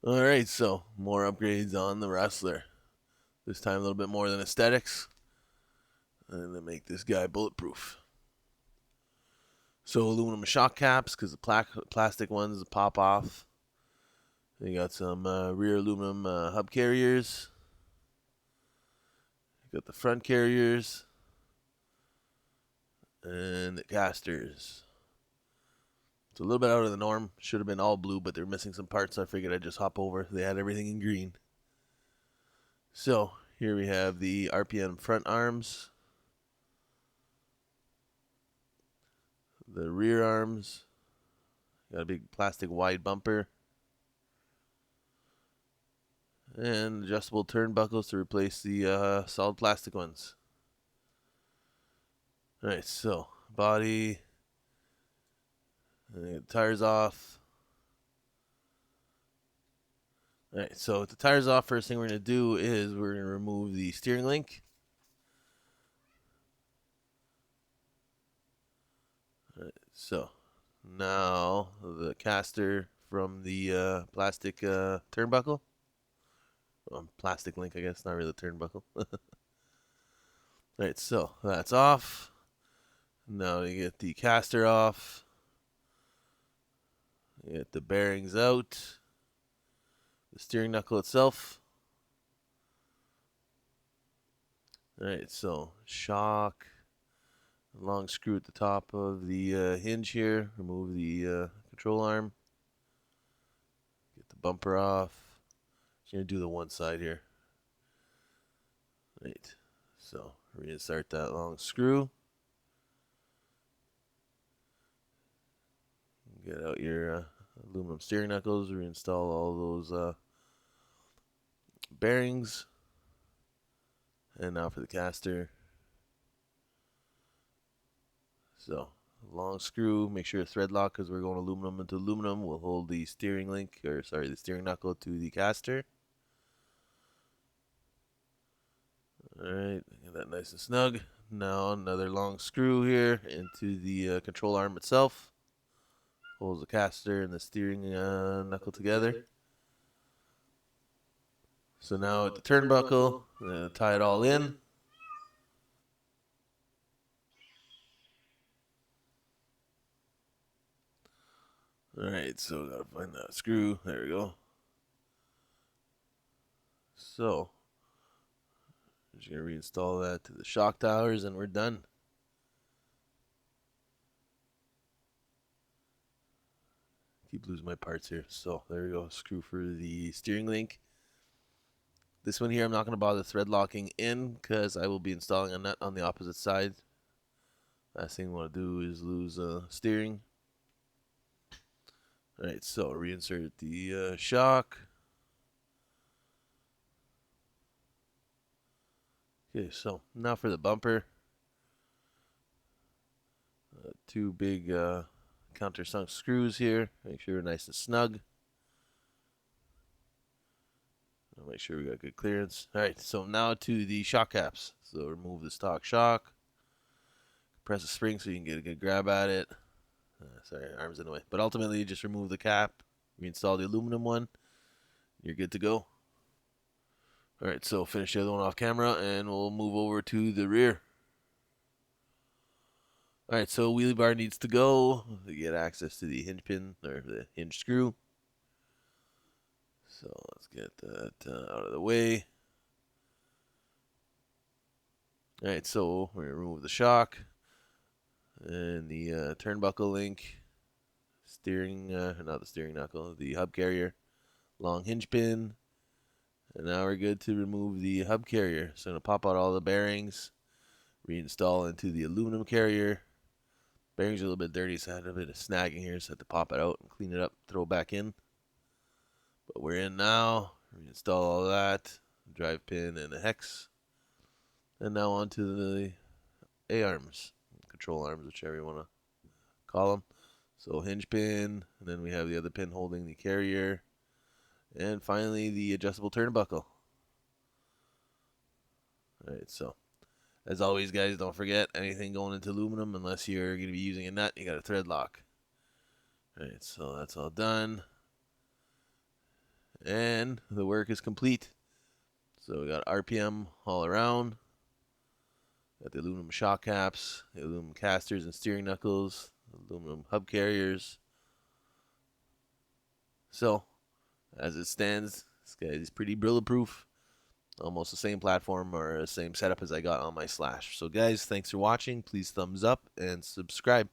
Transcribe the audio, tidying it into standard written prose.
Alright, so more upgrades on the Rustler. This time a little bit more than aesthetics. And then make this guy bulletproof. So aluminum shock caps, because the plastic ones pop off. You got some rear aluminum hub carriers. You got the front carriers. And the casters. It's a little bit out of the norm. Should have been all blue, but they're missing some parts, so I figured I'd just hop over. They had everything in green. So here we have the RPM front arms, the rear arms, got a big plastic wide bumper, and adjustable turnbuckles to replace the solid plastic ones. Alright, so body, and the tires off. Alright, so with the tires off, first thing we're going to do is we're going to remove the steering link. Alright, so now the caster from the plastic turnbuckle. Plastic link, I guess, not really a turnbuckle. Alright, so that's off. Now you get the caster off. You get the bearings out. The steering knuckle itself. Alright, so shock. Long screw at the top of the hinge here. Remove the control arm. Get the bumper off. Just going to do the one side here. Right, so reinsert that long screw. Get out your aluminum steering knuckles. Reinstall all those bearings. And now for the caster. So, long screw. Make sure it's thread lock because we're going aluminum into aluminum. We'll hold the steering link, or sorry, the steering knuckle to the caster. Alright, get that nice and snug. Now another long screw here into the control arm itself. Holds the caster and the steering knuckle together. So now at the turnbuckle, tie it all in. Alright, so gotta find that screw. There we go. So, just gonna reinstall that to the shock towers and we're done. Keep losing my parts here. So there we go. Screw for the steering link. This one here I'm not going to bother thread locking in because I will be installing a nut on the opposite side. Last thing I want to do is lose steering. Alright, so reinsert the shock. Okay, so now for the bumper. Two big countersunk screws here. Make sure we're nice and snug. I'll make sure we got good clearance. Alright, so now to the shock caps. So remove the stock shock. Press the spring so you can get a good grab at it. Sorry, arm's in the way. But ultimately, just remove the cap. Reinstall the aluminum one. You're good to go. Alright, so finish the other one off camera and we'll move over to the rear. Alright, so wheelie bar needs to go to get access to the hinge pin, or the hinge screw. So let's get that out of the way. Alright, so we're going to remove the shock and the turnbuckle link, steering, not the steering knuckle, the hub carrier, long hinge pin, and now we're good to remove the hub carrier. So I'm going to pop out all the bearings, reinstall into the aluminum carrier. Bearings are a little bit dirty, so I had a bit of snagging here, so I had to pop it out and clean it up, throw it back in. But we're in now. Reinstall all that, drive pin and a hex. And now onto the A-arms, control arms, whichever you want to call them. So hinge pin, and then we have the other pin holding the carrier. And finally the adjustable turnbuckle. Alright, so as always, guys, don't forget anything going into aluminum, unless you're going to be using a nut, you got a thread lock. Alright, so that's all done. and the work is complete. So we got RPM all around. Got the aluminum shock caps, the aluminum casters and steering knuckles, aluminum hub carriers. So, as it stands, this guy is pretty bulletproof. Almost the same platform or the same setup as I got on my Slash. So guys, thanks for watching. Please thumbs up and subscribe.